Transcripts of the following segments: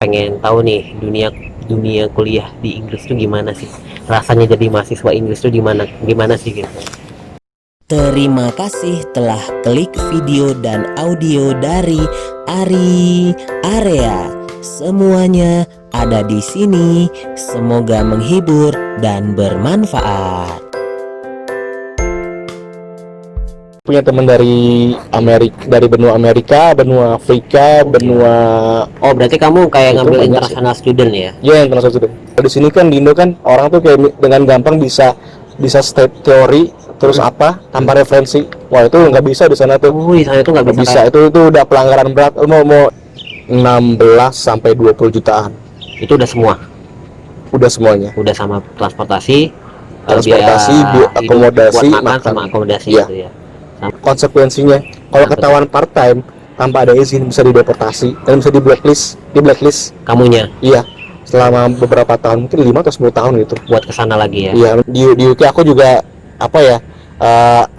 Pengen tahu nih dunia dunia kuliah di Inggris tuh gimana sih? Rasanya jadi mahasiswa Inggris tuh gimana gimana sih gitu? Terima kasih telah klik video dan audio dari Ari Area. Semuanya ada di sini. Semoga menghibur dan bermanfaat. Punya teman dari Amerika, dari benua Amerika, benua Afrika, benua Oh, berarti kamu kayak Itu ngambil banyak international student ya? ya yang termasuk student. Di sini kan di Indo kan orang tuh kayak dengan gampang bisa state teori terus apa tanpa referensi. Wah itu nggak bisa di sana tuh. Di sana tuh nggak Nggak bisa bisa, itu udah pelanggaran berat. Lu mau 16 sampai 20 jutaan. itu udah semua, Udah semuanya. udah sama transportasi, Transportasi, biaya hidup, akomodasi, buat makan makan. sama akomodasi Iya. gitu ya. Konsekuensinya kalau Apa ketahuan part time tanpa ada izin bisa dideportasi dan bisa di blacklist. Kamunya Iya, selama beberapa tahun, mungkin 5 atau 10 tahun gitu. buat kesana lagi ya? Iya, di UK aku juga apa ya,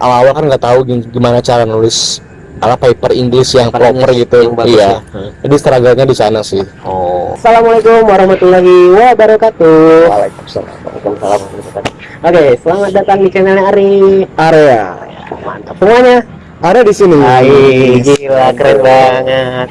awal-awal kan nggak tahu gimana cara nulis paper English yang Paper proper English gitu. yang bagus Iya. ya? Jadi struggle-nya di sana sih. Oh. Assalamualaikum warahmatullahi wabarakatuh. Waalaikumsalam. Waalaikumsalam warahmatullahi wabarakatuh. Oke, selamat datang di channelnya Ari. Area Mantap semuanya. ada di sini. Hai, gila keren banget.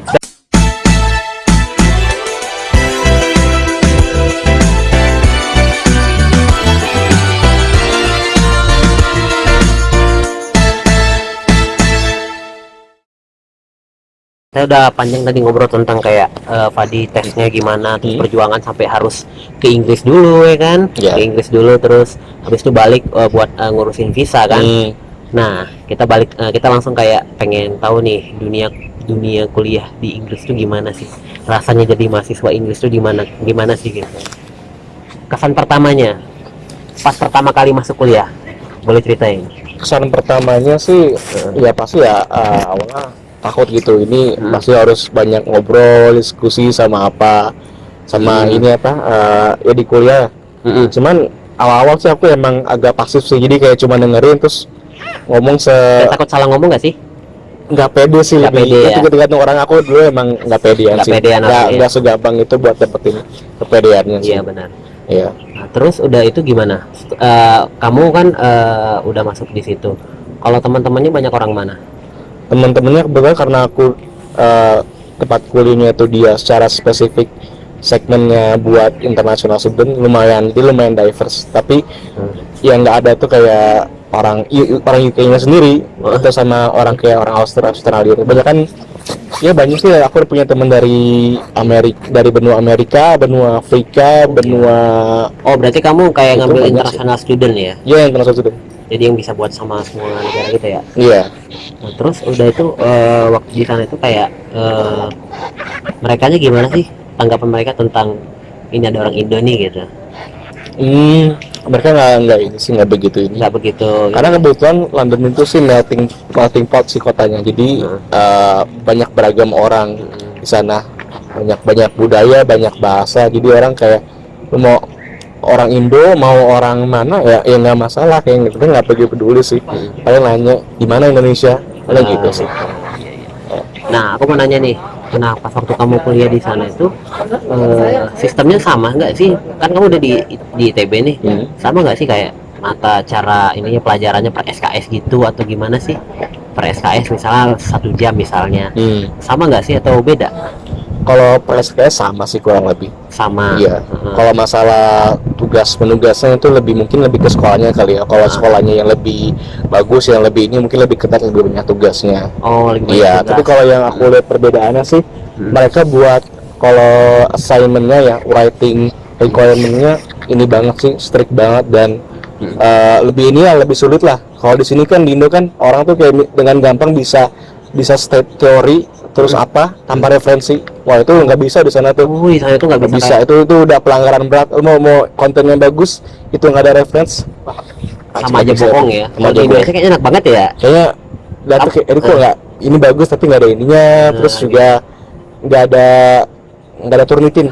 Saya udah panjang tadi ngobrol tentang kayak Fadi tesnya gimana, terus perjuangan sampai harus ke Inggris dulu ya kan? Iya. Ke Inggris dulu terus habis itu balik buat ngurusin visa kan. Nah, kita langsung kayak pengen tahu nih dunia dunia kuliah di Inggris tuh gimana sih? Rasanya jadi mahasiswa Inggris tuh gimana gimana sih gitu. Kesan pertamanya pas pertama kali masuk kuliah. Boleh ceritain? Kesan pertamanya sih ya pasti ya awalnya takut gitu. Ini pasti harus banyak ngobrol, diskusi sama ini apa ya di kuliah. Cuman awal-awal sih aku emang agak pasif sih, jadi kayak cuma dengerin terus ngomong Takut salah ngomong gak sih? nggak pede sih, Nggak lebih pede ya? tergantung orang. Aku dulu emang nggak pedean Nggak sih, pedean orangnya. nggak segampang itu buat dapetin kepedeannya sih. Iya benar. Iya. Nah, terus udah itu gimana? Kamu kan udah masuk di situ. Kalau teman-temannya banyak orang mana? Teman-temannya kebetulan karena aku tempat kuliahnya itu dia secara spesifik segmennya buat international student, lumayan diverse, tapi yang nggak ada tuh kayak orang UK-nya sendiri atau sama orang kayak orang Australia. Banyak kan ya, banyak sih. Aku punya teman dari Amerika, dari benua Amerika, benua Afrika, benua Oh, berarti kamu kayak Itu ngambil banyak international student ya? ya yang international student. Jadi yang bisa buat sama semua negara gitu ya? Iya. Nah, terus udah itu waktu di sana itu kayak merekanya gimana sih? Tanggapan mereka tentang ini ada orang Indo nih gitu? Mereka nggak begitu ini. Nggak begitu. Karena kebetulan London itu sih melting pot sih kotanya. Jadi banyak beragam orang di sana. Banyak budaya, banyak bahasa. Jadi orang kayak lu mau orang Indo, mau orang mana ya nggak masalah, kayak gitu. Nggak pergi peduli sih. Paling nanya di mana Indonesia, paling gitu sih. Nah, aku mau nanya nih, nah pas waktu kamu kuliah di sana itu sistemnya sama nggak sih? Kan kamu udah di ITB nih, sama nggak sih kayak mata cara ininya pelajarannya per SKS gitu atau gimana sih? Per SKS misalnya 1 jam misalnya, sama nggak sih atau beda? Kalau per SKS sama sih kurang lebih. Sama. Iya. Kalau masalah penugasnya itu mungkin lebih ke sekolahnya kali ya. Kalau sekolahnya yang lebih bagus, yang lebih ini mungkin lebih ketat, lebih banyak tugasnya. Oh, lebih Iya. banyak Tapi tugas. kalau yang aku lihat perbedaannya sih, mereka buat kalau assignmentnya ya writing requirement-nya ini banget sih, strict banget dan lebih sulit lah. Kalau di sini kan di Indo kan orang tuh kayak dengan gampang bisa state teori terus apa tanpa referensi. Wah itu nggak bisa di sana tuh. Di sana tuh nggak bisa. Itu udah pelanggaran berat. Lu mau konten yang bagus itu nggak ada reference, Sama aja bohong ya. Kalau di Indonesia kayaknya enak banget ya. Kayaknya data kayak ini kok nggak, ini bagus tapi nggak ada ininya, terus juga nggak ada turnitin.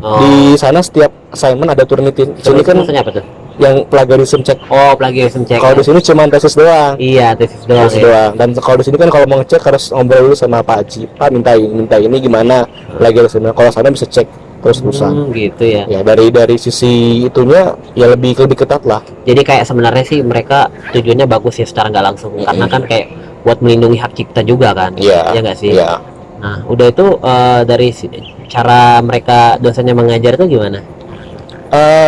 Di sana setiap assignment ada turnitin. Di sini kan maksudnya apa tuh? yang plagiarism check. Oh, plagiarism check. Kalau di sini cuma tesis doang. Iya, tesis doang. Tesis Ya. doang. Dan kalau di sini kan kalau mau ngecek harus ngobrol dulu sama Pak Haji. Pak minta ini gimana plagiarismnya. Kalau sana bisa cek terus terusan. Gitu ya. Ya dari sisi itunya ya lebih ketat lah. Jadi kayak sebenarnya sih mereka tujuannya bagus ya secara nggak langsung, karena kan kayak buat melindungi hak cipta juga kan. Iya. Ya nggak sih? Iya. Nah, udah itu dari cara mereka dosennya mengajar itu gimana?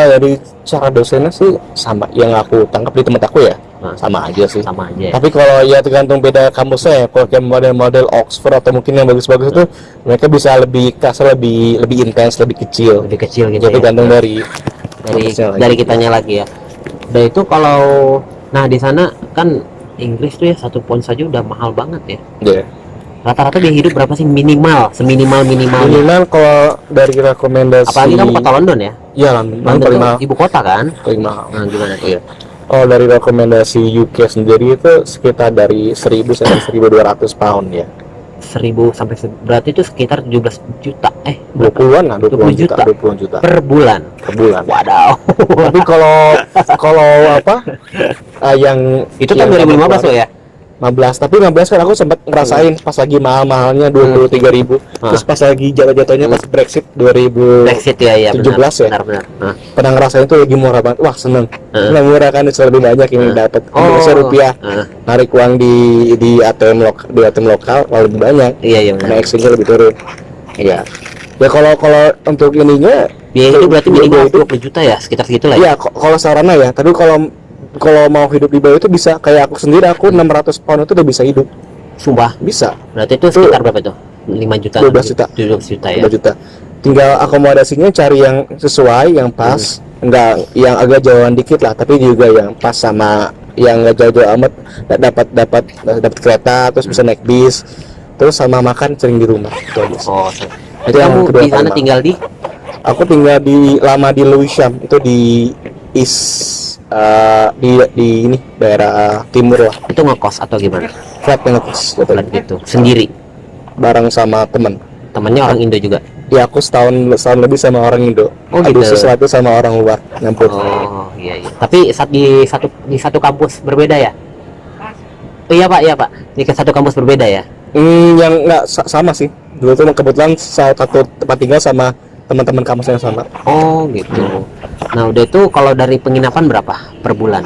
Dari cara dosennya sih sama yang aku tangkap di tempat aku ya. Nah, Sama aja sih. sama aja. Ya? Tapi kalau ya tergantung beda kampusnya ya. Kalau kayak model-model Oxford atau mungkin yang bagus-bagus itu mereka bisa lebih kasar, lebih intens, lebih kecil. Lebih kecil gitu. Jadi Ya. tergantung dari Dari kitanya lagi ya. Udah itu kalau nah di sana kan Inggris tuh ya 1 pound saja udah mahal banget ya. ya. Rata-rata dia hidup berapa sih minimal, seminimal-minimalnya? Minimal kalau dari rekomendasi. Apalagi kamu kota London ya? Iya, London London paling tuh mahal. ibu kota kan? Paling mahal. Nah, gimana tuh? Iya. Oh, dari rekomendasi UK sendiri itu sekitar dari 1.000 sampai 1.200 pound ya. 1000 sampai berarti itu sekitar 17 juta. 20-an lah, 20 juta. 20 juta Per bulan. per bulan. Wadaw. Tapi kalau apa yang Itu kan 2015 loh ya? 15, tapi 15 kan aku sempat ngerasain pas lagi mahal-mahalnya 23.000. Terus pas lagi jatuh-jatuhnya pas Brexit 2017 Brexit ya, 17 ya. Benar. Nah, pernah ngerasain tuh lagi murah banget. Wah, seneng. Seneng murah kan, bisa lebih banyak yang dapat. Indonesia rupiah. Narik uang di ATM lokal kalau lebih banyak. iya Karena benar. exchange-nya lebih turun. Iya. Ya kalau untuk ininya Biaya itu berarti minimal itu 20 juta ya, sekitar segitu lah ya. iya kalau sarana ya, tapi kalau mau hidup di bawah itu bisa kayak aku sendiri, aku 600 pound itu udah bisa hidup. Sumpah. Bisa. Berarti itu sekitar berapa tuh? 5 juta. 12 juta. 12 juta ya. 2 juta. Tinggal akomodasinya cari yang sesuai, yang pas, enggak yang agak jauhan dikit lah, tapi juga yang pas sama yang enggak jauh-jauh amat, dapat kereta, terus bisa naik bis, terus sama makan sering di rumah. Itu aja sih. Oh, Itu jadi yang kamu kedua di sana kali, tinggal di Aku tinggal lama di Lewisham, itu di East di ini daerah timur lah, itu ngekos atau gimana? flat yang ngekos Flat gitu. Sendiri. bareng sama temen. Temannya orang Indo juga. Ya aku setahun lebih sama orang Indo. Oh, Adu gitu. sesuatu sama orang luar nyampur. Oh, iya. Tapi di satu kampus berbeda ya? Oh, iya Pak. Di satu kampus berbeda ya? Yang nggak sama sih. Dulu tuh kebetulan satu tempat tinggal sama teman-teman kampus yang sama. Oh, gitu. Nah, udah itu kalau dari penginapan berapa per bulan?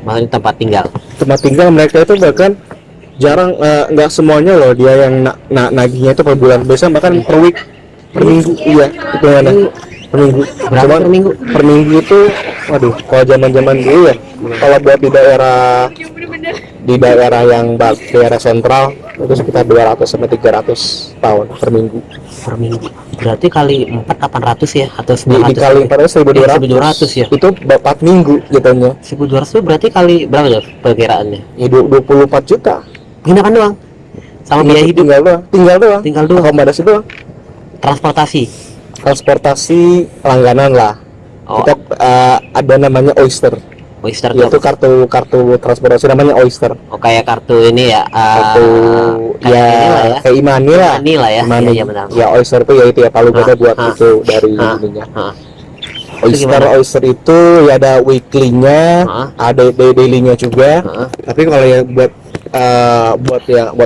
Maksudnya tempat tinggal. Tempat tinggal mereka itu bahkan jarang, nggak semuanya loh dia yang nagihnya itu per bulan. Biasanya bahkan per week, per minggu. Iya, itu mana? Per minggu. Berapa Cuman per minggu? per minggu itu, waduh, kalau zaman-zaman dulu ya, kalau buat di daerah yang daerah sentral itu sekitar 200 sampai 300 pound per minggu. Per minggu. Berarti kali 4 800 ya atau Dikali 900? 400 1.200 1.200 ya. itu 4 minggu jatuhnya. 1.200 itu berarti kali berapa ya perkiraannya? Ya 24 juta. Penginapan doang. Sama biaya hidup, tinggal doang tinggal doang. akomodasi doang. Transportasi. Transportasi langganan lah. Oh, Kita ada namanya Oyster, Oyster yaitu tuh. kartu transportasi namanya Oyster. Oh, kayak kartu ini ya. Kartu kayak ini lah ya. kayak Imani lah. Imani lah ya. Imani. Iya, benar. Ya Oyster tuh ya itu ya palu gada buat ah, itu dari ah, ininya. ah. Itu Oyster gimana? Oyster itu ya ada weekly-nya, ada daily-nya juga. Heeh. Tapi kalau yang buat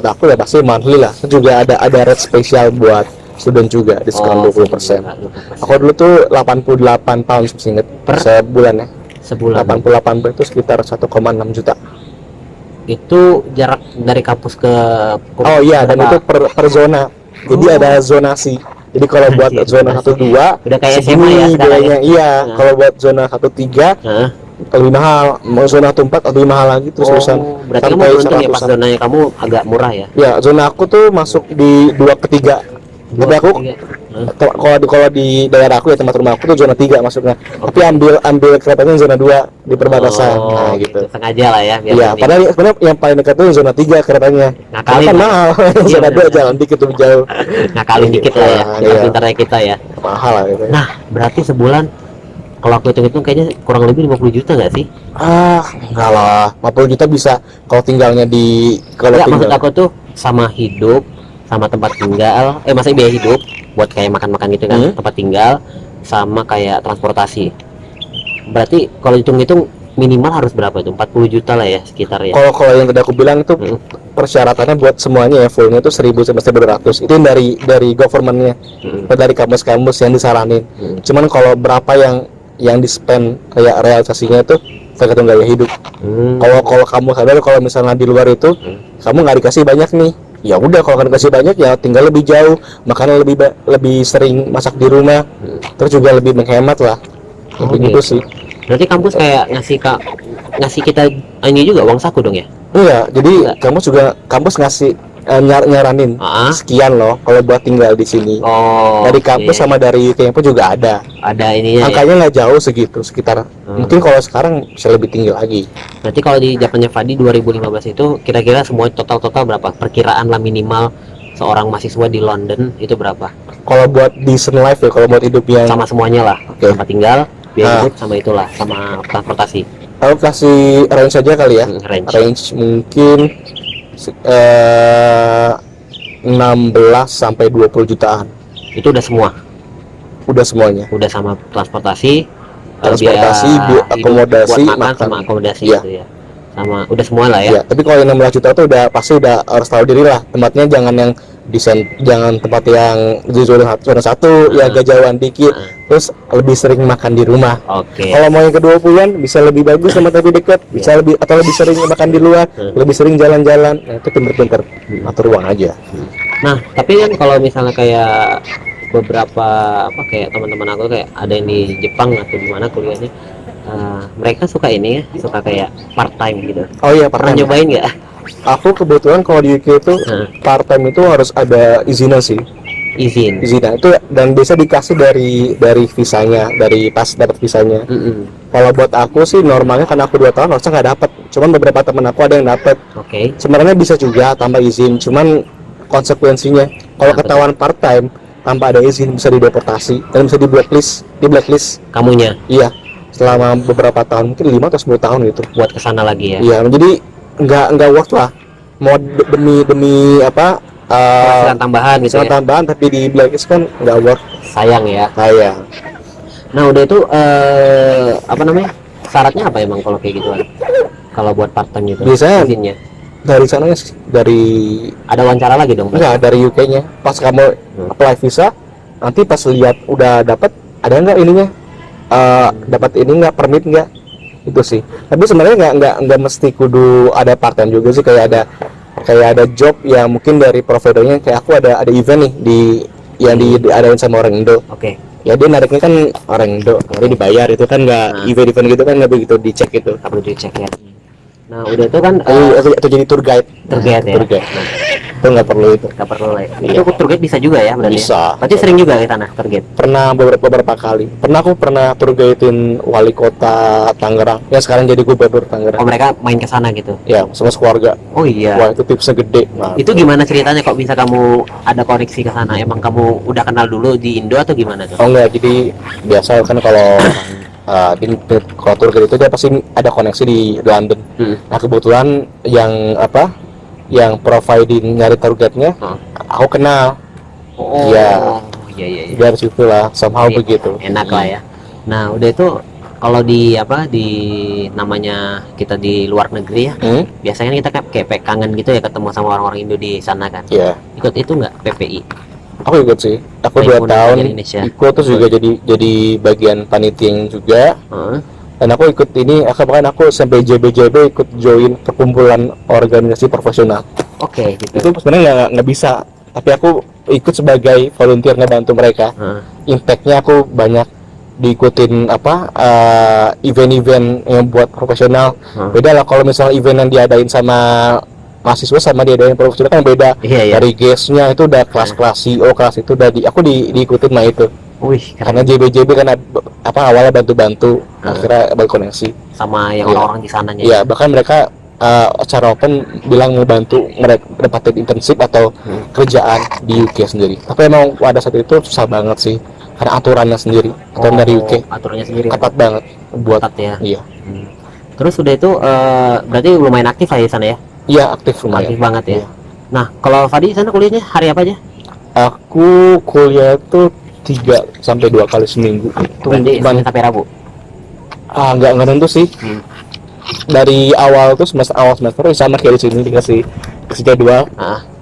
aku ya pasti monthly lah. Juga ada rate spesial buat student juga, diskon 20%. Aku dulu tuh 88 pound masih inget Per sebulan ya. sebulan. 88 pound itu sekitar 1,6 juta. Itu jarak dari kampus ke Oh iya, dan itu per zona. Jadi ada zonasi. Jadi kalau buat Anjir, zona zonasi. 1 2 Udah kayak SMA segini ya sekarang biayanya. ya? Iya, Nah. kalau buat zona 1 3 Heeh. lebih mahal. Mau zona 1 4 lebih mahal lagi terus terusan. Oh, berarti kamu beruntung ya pas zonanya kamu agak murah ya. Ya, zona aku tuh masuk di 2 ke 3. Tapi aku kalau di daerah aku ya tempat rumah aku tuh zona 3 masuknya. Tapi ambil keretanya zona 2 di perbatasan. Nah, gitu. Sengaja lah ya biar Iya, ini. padahal sebenarnya yang paling dekat tuh zona 3 keretanya. Ngakalin Kan lah. mahal. Iya, Zona 2 benar. jalan dikit lebih jauh. Ngakalin dikit lah ya. Iya. Pintar-pintarnya kita ya. Mahal lah gitu. Nah, berarti sebulan kalau aku hitung-hitung kayaknya kurang lebih 50 juta nggak sih? Enggak lah. 50 juta bisa kalau tinggalnya Ya, maksud aku tuh sama hidup, sama tempat tinggal, maksudnya biaya hidup buat kayak makan-makan gitu kan, tempat tinggal sama kayak transportasi. berarti kalau hitung-hitung minimal harus berapa itu? 40 juta lah ya sekitar ya. Kalau yang tadi aku bilang itu Hmm. persyaratannya buat semuanya ya fullnya itu 1.000 sampai 1.200. Itu yang dari governmentnya, Hmm. atau dari kampus-kampus yang disaranin. Hmm. Cuman kalau berapa yang di spend kayak realisasinya itu tergantung gaya hidup. Hmm. Kalau kamu sadar kalau misalnya di luar itu kamu nggak dikasih banyak nih, ya udah kalau nggak dikasih banyak ya tinggal lebih jauh, makanya lebih sering masak di rumah, terus juga lebih menghemat lah. Oh, Kayak gitu gitu. sih. Berarti kampus kayak ngasih kita ini juga uang saku dong ya? Iya, jadi Enggak. kampus ngasih nyaranin Ah. sekian loh kalau buat tinggal di sini. Oh, Dari kampus oke. sama dari UK pun juga ada. Ada ininya ya. Angkanya nggak jauh segitu, sekitar mungkin kalau sekarang bisa lebih tinggi lagi. Berarti kalau di zamannya Fadi 2015 itu kira-kira semua total berapa? Perkiraan lah minimal seorang mahasiswa di London itu berapa? Kalau buat decent life ya, kalau buat hidup yang Sama semuanya lah. Oke. Tempat tinggal, biaya Ah. hidup sama itulah, sama transportasi. aku kasih range aja kali ya. Range. Mungkin eh, 16 sampai 20 jutaan. Itu udah semua. Udah semuanya. Udah sama transportasi, Transportasi, biaya akomodasi, hidup, buat makan makan. sama akomodasi Iya. gitu ya. Sama udah semua lah ya. Ya, tapi kalau yang 16 juta tuh pasti udah harus tahu diri lah. Tempatnya jangan yang jangan tempat yang di zona satu ya agak jauhan dikit. Ah. Terus lebih sering makan di rumah. Oke. Kalau mau yang ke-20-an bisa lebih bagus sama tapi dekat, bisa lebih atau lebih sering makan di luar, lebih sering jalan-jalan. Nah, itu pinter-pinter atur uang aja. Nah, tapi kan kalau misalnya kayak beberapa apa kayak teman-teman aku kayak ada yang di Jepang atau di mana kuliahnya, mereka suka ini ya, suka kayak part time gitu. Oh iya, Pernah part-time. nyobain nggak? Aku kebetulan kalau di UK itu Nah, part-time itu harus ada izinnya sih. izin. Izinnya itu dan bisa dikasih dari visanya, dari pas dapat visanya. Mm-mm. Kalau buat aku sih normalnya karena aku 2 tahun harusnya nggak dapat. Cuman beberapa teman aku ada yang dapat. Oke. Sebenarnya bisa juga tambah izin, cuman konsekuensinya kalau Apa ketahuan part time tanpa ada izin bisa dideportasi dan bisa di blacklist. Kamunya Iya, selama beberapa tahun, mungkin 5 atau 10 tahun gitu. buat kesana lagi ya. Iya, jadi nggak worth lah. Mau demi apa? Penghasilan tambahan gitu Penghasilan ya. tambahan tapi di blacklist kan nggak worth. Sayang ya. Sayang. Nah, udah itu apa namanya? Syaratnya apa emang kalau kayak gituan? Kalau buat part time gitu. Biasanya izinnya. dari sananya sih, dari Ada wawancara lagi dong. enggak dari UK-nya. Pas kamu apply visa, nanti pas lihat udah dapat ada nggak ininya? Dapat ini nggak permit nggak? Itu sih. Tapi sebenarnya nggak mesti kudu ada part time juga sih, kayak ada job yang mungkin dari providernya, kayak aku ada event nih yang diadain sama orang Indo. Oke. Ya dia nariknya kan orang Indo, dia dibayar itu kan nggak Nah. event gitu kan nggak begitu dicek itu. Tak perlu dicek ya. Nah, udah itu kan Atau jadi tour guide. tour guide ya. Tour guide. Itu nggak perlu itu. nggak perlu ya. Iya. Itu tour guide bisa juga ya berarti. Bisa. Ya? Berarti sering juga ke sana tour guide. Pernah beberapa kali. Aku pernah tour guidein wali kota Tangerang yang sekarang jadi gubernur Tangerang. Oh, mereka main ke sana gitu. Ya, sama keluarga. Oh iya. Wah, itu tipsnya gede. Nah, Itu gimana ceritanya kok bisa kamu ada koneksi ke sana? Emang kamu udah kenal dulu di Indo atau gimana tuh? oh enggak, jadi biasa kan kalau kalau tour guide itu dia pasti ada koneksi di London. Nah, kebetulan yang providing nyari tour guide-nya aku kenal. Oh. Iya. Iya. Dari situ lah, somehow Jadi, begitu. Enak lah ya. Nah, udah itu kalau di namanya kita di luar negeri ya, biasanya kita kayak kangen gitu ya ketemu sama orang-orang Indo di sana kan. Iya. Ikut itu nggak PPI? Aku ikut sih. Aku 2 Perhimpunan tahun Pelajar Indonesia. ikut, terus juga jadi bagian panitia juga. Heeh. Dan aku ikut ini, bahkan aku sampai JB ikut join perkumpulan organisasi profesional. Oke, gitu. Itu sebenarnya nggak bisa, tapi aku ikut sebagai volunteer ngebantu mereka. Impact-nya aku banyak diikutin event-event yang buat profesional. Beda lah kalau misalnya event yang diadain sama mahasiswa sama diadain profesional kan beda. Iya. Dari guest-nya itu udah kelas CEO, kelas itu udah aku diikutin mah itu. Wih, Karena JB kan awalnya bantu-bantu, akhirnya berkoneksi. sama yang Iya. orang-orang di sananya. Iya, bahkan mereka secara open bilang mau bantu mereka dapatin internship atau kerjaan di UK sendiri. Tapi emang pada saat itu susah banget sih, karena aturannya sendiri, aturan dari UK Aturannya sendiri ketat banget buat. ketat ya. Iya, Terus udah itu berarti lumayan aktif lah di sana ya. iya aktif lumayan. Aktif banget ya. Iya. Nah, kalau Fadi di sana kuliahnya hari apa aja? Aku kuliah itu 3 sampai 2 kali seminggu. Itu Berarti cuman Senin sampai Rabu. Nggak nentu sih. Dari awal tuh awal semester sama kayak di sini dikasih jadwal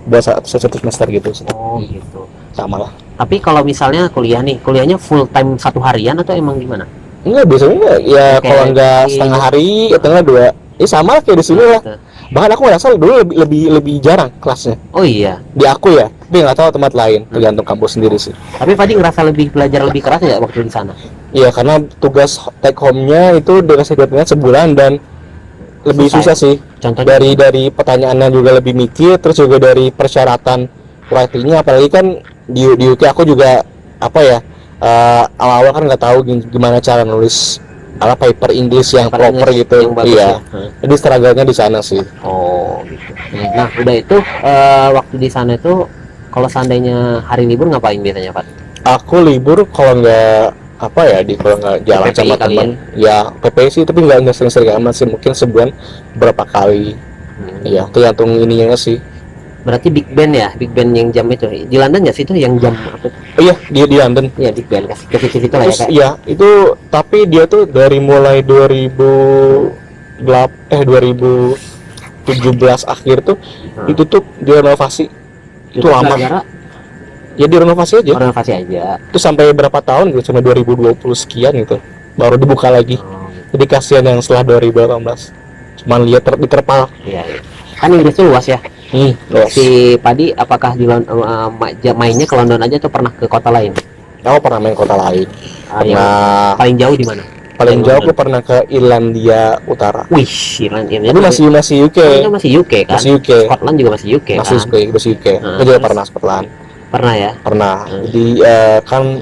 buat satu semester gitu. Oh gitu. Sama lah. Tapi kalau misalnya kuliah nih, kuliahnya full time 1 harian atau emang gimana? Enggak, biasanya enggak. Ya Oke. kalau enggak setengah hari atau enggak 2. Sama lah kayak di sini lah. Gitu. Bahkan aku ngerasa dulu lebih jarang kelasnya. Oh iya. Di aku ya, tapi nggak tahu tempat lain, tergantung kampus sendiri sih. Tapi Fadi ngerasa belajar lebih keras nggak waktu di sana? Iya, karena tugas take home-nya itu dikasih deadline sebulan dan lebih Selesai. susah sih. Contohnya Dari pertanyaannya juga lebih mikir, terus juga dari persyaratan writing-nya, apalagi kan di UK aku juga apa ya, awal-awal kan nggak tahu gimana cara nulis paper English yang Paper proper English gitu. yang bagus Iya. ya. Jadi struggle-nya di sana sih. Oh gitu. Nah udah itu waktu di sana itu kalau seandainya hari libur ngapain biasanya Pak? Aku libur kalau nggak kalau nggak jalan PPI sama kali teman ya PPI sih, tapi nggak sering-sering amat sih, mungkin sebulan berapa kali. Iya, tergantung ininya sih. Berarti Big Ben ya, Big Ben yang jam itu di London ya sih itu yang jam apa? Oh iya, di London. Iya Big Ben kasih ke situ lah ya Terus Kak. iya, itu tapi dia tuh dari mulai 2017 akhir tuh itu tuh direnovasi. Itu lama. Gara-gara Ya direnovasi aja. renovasi aja. Itu sampai berapa tahun gitu, sampai 2020 sekian gitu. Baru dibuka lagi. Oh, Jadi kasihan yang setelah 2018. Cuman lihat diterpal. iya, iya. Kan Inggris tuh luas ya. Luas. Si Padi apakah di mainnya ke London aja atau pernah ke kota lain? Aku pernah main kota lain. Yang Pernah paling jauh di mana? paling London. jauh aku pernah ke Irlandia Utara. Wih, Irlandia. Tapi masih UK. Itu masih UK kan? Masih UK. Scotland juga masih UK Masih kan? masih UK. Aku juga Terus? pernah Scotland. Pernah ya? Pernah. Jadi kan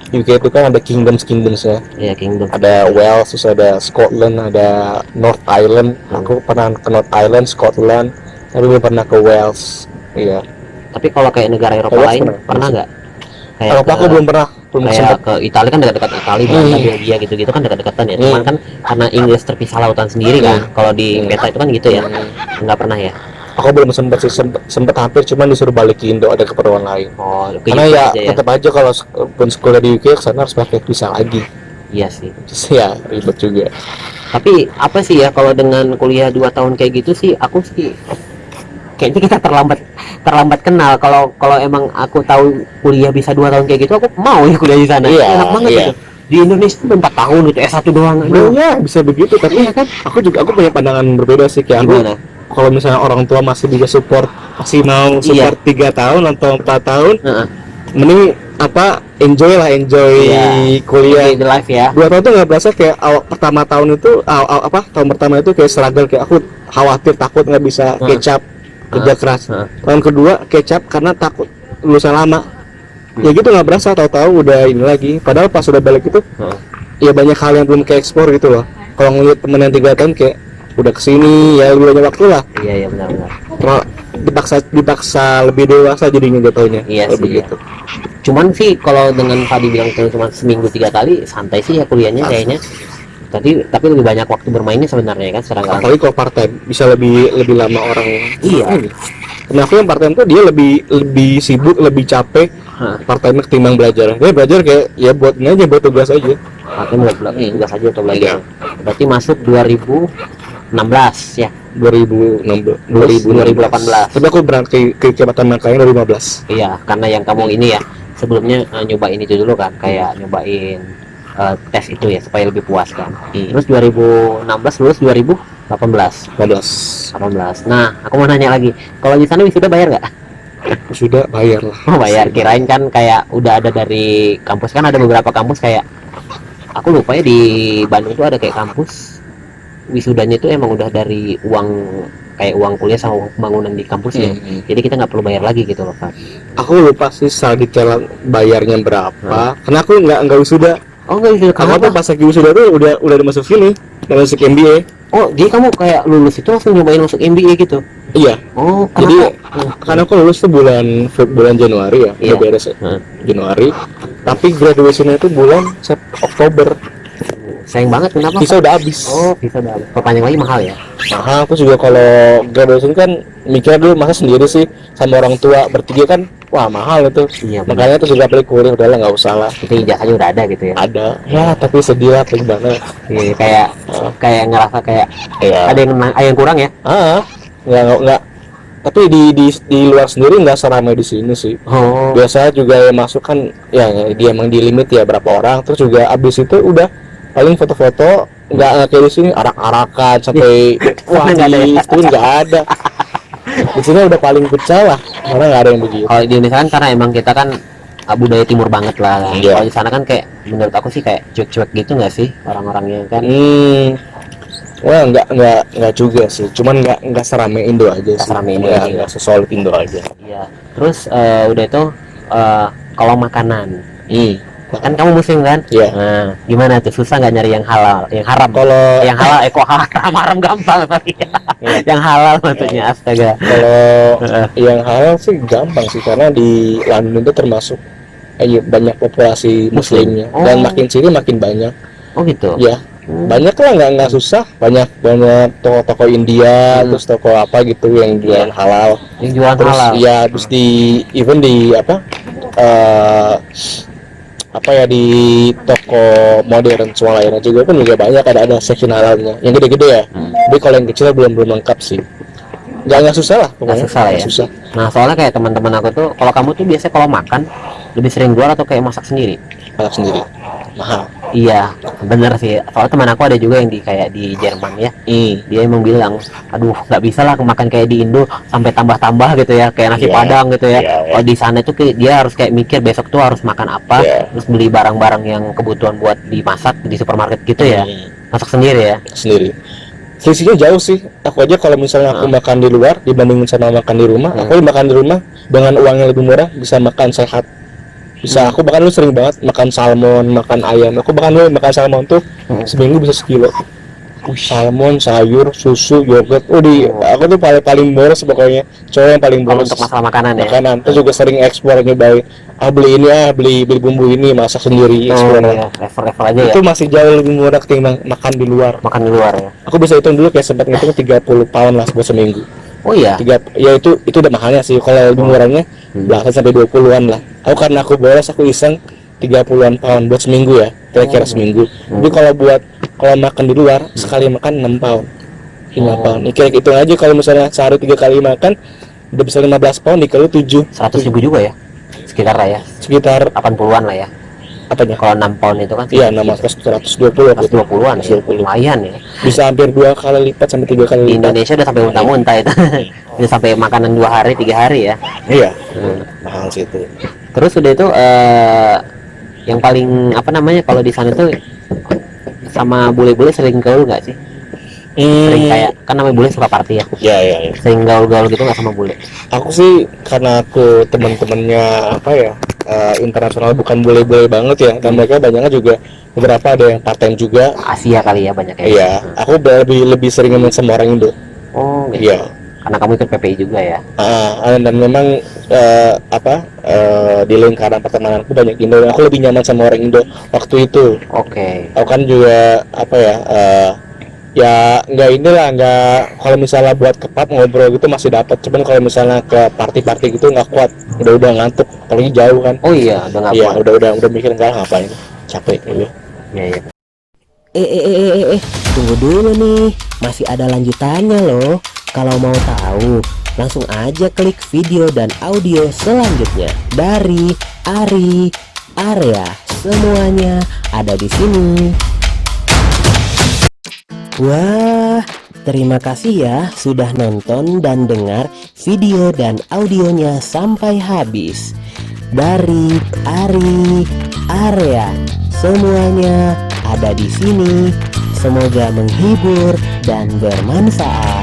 UK itu kan ada kingdomsnya. Iya, Kingdom. Ada Wales, terus ada Scotland, ada North Island. Aku pernah ke North Island, Scotland, tapi belum pernah ke Wales. Iya. Tapi kalau kayak negara Eropa Wales lain pernah. pernah nggak? Kayak Eropa aku belum pernah. Belum kayak sempat. ke Italia kan dekat-dekat Italia, Belanda, Belgia gitu-gitu kan dekat-dekatan ya. Cuman kan karena Inggris terpisah lautan sendiri kan. Kalau di peta itu kan gitu ya. Nggak pernah ya. Aku belum sempat sih, sempat hampir, cuman disuruh balik ke Indo, ada keperluan lain. Oh, ke Karena UK ya aja ya. tetap aja kalau pun sekolah di UK kesana harus pakai visa lagi. Iya sih. Terus ya ribet juga. Tapi apa sih ya kalau dengan kuliah 2 tahun kayak gitu sih aku sih kayaknya kita terlambat kenal. Kalau emang aku tahu kuliah bisa 2 tahun kayak gitu, aku mau ya kuliah di sana. Iya, Enak banget iya. gitu. Di Indonesia tuh 4 tahun itu S1 doang. Aduh. Ya bisa begitu, tapi Iya kan? aku punya pandangan berbeda sih, kayak aku Gimana? kalau misalnya orang tua masih bisa support, masih mau support 3 tahun atau 4 tahun, Heeh. mending enjoy Iya. kuliah. Enjoy the life ya. 2 tahun tuh nggak berasa, kayak tahun pertama itu kayak struggle, kayak aku khawatir takut nggak bisa catch up kerja keras. Tahun kedua catch up karena takut lulusan lama. Ya gitu nggak berasa, tahu-tahu udah ini lagi. Padahal pas udah balik itu ya banyak hal yang belum ke explore gitu loh. Kalau ngeliat temen yang 3 tahun kayak udah kesini ya lebih banyak waktu lah. Iya benar-benar. Kalau dipaksa lebih dewasa jadinya jatuhnya. Iya Lebih sih. gitu. Cuman sih kalau dengan Fadi bilang cuma seminggu 3 kali santai sih ya kuliahnya kayaknya. Tapi lebih banyak waktu bermainnya sebenarnya kan sekarang. Apalagi kalau part time bisa lebih lama orang. Iya. Karena aku yang part time tuh dia lebih sibuk, lebih capek part time ketimbang belajar. Dia belajar kayak ya buat ini aja, buat tugas aja. Artinya tugas aja untuk belajar. Berarti masuk 2016 ya. 2018. Tapi aku berangkat ke Jabatan Makanya 2015. Iya, karena yang kamu ini ya sebelumnya nyobain itu dulu kan, kayak nyobain tes itu ya supaya lebih puas kan. Terus 2016 lulus 2018. 18. Nah, aku mau nanya lagi, kalau di sana wisuda bayar nggak? Sudah bayar lah. Oh bayar, kirain kan kayak udah ada dari kampus, kan ada beberapa kampus kayak aku lupa ya, di Bandung tuh ada kayak kampus wisudanya itu emang udah dari uang kuliah sama uang pembangunan di kampusnya. Jadi kita nggak perlu bayar lagi gitu loh Pak. Aku lupa sih secara detail bayarnya berapa. Karena aku nggak wisuda. Oh nggak wisuda, Aku kenapa? tuh pas lagi wisuda tuh udah masuk sini, udah masuk MBA. Oh jadi kamu kayak lulus itu langsung nyobain masuk MBA gitu? Iya. Oh Jadi kenapa? karena aku lulus tuh bulan Januari ya, Iya. udah beres ya. Januari. Tapi graduation-nya itu bulan Oktober. Sayang banget, kenapa? Visa udah habis. Oh visa udah perpanjang lagi mahal ya? Mahal. Aku juga kalau graduation kan mikir dulu masa sendiri sih sama orang tua bertiga kan wah mahal itu. Iya, benar. Makanya tuh sudah beli kuliah udahlah nggak usah lah. Itu ijazahnya udah ada gitu ya. Ada ya, tapi sedih lah gimana. Iya, kayak ngerasa kayak Iya. ada yang kurang ya. Nggak. Tapi di luar sendiri nggak seramai di sini sih. Oh, Biasa juga yang masuk kan ya dia emang di limit ya berapa orang, terus juga abis itu udah paling foto-foto, nggak kayak di sini arak-arakan sampai wah Nggak ada di ya? stream nggak ada. Di sini udah paling pecah lah karena nggak ada yang begitu. kalau di Indonesia kan karena emang kita kan budaya timur banget lah. Iya. Kalau di sana kan kayak menurut aku sih kayak cuek-cuek gitu nggak sih orang-orangnya kan? Wah nggak juga sih, cuman nggak serame Indo aja sih. Serame Indo Ya, aja. nggak sesolid Indo aja. Iya. Terus udah itu kalau makanan, kan kamu muslim kan? Iya. Nah, gimana tuh? Susah nggak nyari yang halal, yang haram? Kalau Yang halal, kok haram gampang tapi. Yang halal maksudnya, astaga. Kalau yang halal sih gampang sih karena di London itu termasuk banyak populasi muslimnya Oh. dan makin sini makin banyak. Oh gitu. Ya, banyak lah nggak susah. Banyak toko-toko India, terus toko apa gitu yang jualan halal. Yang jualan Terus halal. ya terus di even di apa ya di toko modern swalayan juga kan juga banyak ada section halalnya yang gede-gede ya. Tapi kalau yang kecil belum lengkap sih. Nggak susah lah Nggak pokoknya. susah lah ya. Nggak susah. Nah, soalnya kayak teman-teman aku tuh, kalau kamu tuh biasanya kalau makan lebih sering luar atau kayak masak sendiri? Masak sendiri mahal. Iya, bener sih. Soalnya teman aku ada juga yang kayak di Jerman ya. Dia emang bilang, aduh nggak bisa lah makan kayak di Indo sampai tambah-tambah gitu ya, kayak nasi Iya, padang gitu ya. iya. Kalau di sana tuh dia harus kayak mikir besok tuh harus makan apa, Iya. terus beli barang-barang yang kebutuhan buat dimasak di supermarket gitu ya. Masak sendiri ya. Sendiri. Selisihnya jauh sih. Aku aja kalau misalnya aku makan di luar dibandingin sama makan di rumah, aku makan di rumah dengan uang yang lebih murah bisa makan sehat. Bisa aku bahkan lu sering banget makan salmon, makan ayam. Aku bahkan lu makan salmon tuh seminggu bisa sekilo. Salmon, sayur, susu, yogurt. Aku tuh paling boros pokoknya. Cowok yang paling Kalau boros untuk masalah makanan ya. makanan. Terus juga sering ekspor nyobain. Beli ini beli bumbu ini masak sendiri Oh ekspor. iya, level-level aja ya. Itu masih jauh lebih murah ketimbang makan di luar. Makan di luar ya. Aku bisa hitung dulu kayak sempat ngitung 30 pound lah buat seminggu. Oh iya. Ya itu udah mahalnya sih. Kalau lebih murahnya belasan sampai 20-an lah. Karena aku boros aku iseng 30-an pound buat seminggu ya. Kira-kira seminggu. Tapi kalau makan di luar sekali makan 6 pound. 5 pound. Ini kayak hitung aja kalau misalnya sehari 3 kali makan udah bisa 15 pound dikali 7. 100.000 juga ya. Sekitar lah ya. Sekitar 80-an lah ya. apanya? Kalau 6 pound itu kan Iya, 120 gitu. 120-an ya. 120. Lumayan ya. Bisa hampir 2 kali lipat sampai 3 kali Di lipat. Indonesia udah sampai muntah-muntah itu. Udah sampai makanan 2 hari, 3 hari ya. Iya. Mahal sih itu. Terus udah itu yang paling apa namanya kalau di sana tuh sama bule-bule sering gaul nggak sih? Sering kayak kan namanya bule suka party ya. Iya. Sering gaul-gaul gitu nggak sama bule? Aku sih karena aku teman-temannya apa ya internasional bukan bule-bule banget ya, dan mereka banyaknya juga beberapa ada yang part time juga. Asia kali ya banyak ya. Iya, aku lebih sering main sama orang Indo. Oh gitu. Iya. Karena kamu ikut PPI juga ya. Dan memang di lingkaran pertemananku banyak Indo. Aku lebih nyaman sama orang Indo waktu itu. Oke. Aku kan juga apa ya ya nggak kalau misalnya buat ke pub ngobrol gitu masih dapat, cuman kalau misalnya ke party gitu nggak kuat, udah ngantuk apalagi jauh kan. Oh iya, udah nggak Iya, kuat. udah mikir nggak ngapain, capek gitu. Iya. Tunggu dulu nih, masih ada lanjutannya loh. Kalau mau tahu, langsung aja klik video dan audio selanjutnya dari Ari Area. Semuanya ada di sini. Wah, terima kasih ya sudah nonton dan dengar video dan audionya sampai habis. Dari Ari Area, semuanya ada di sini. Semoga menghibur dan bermanfaat.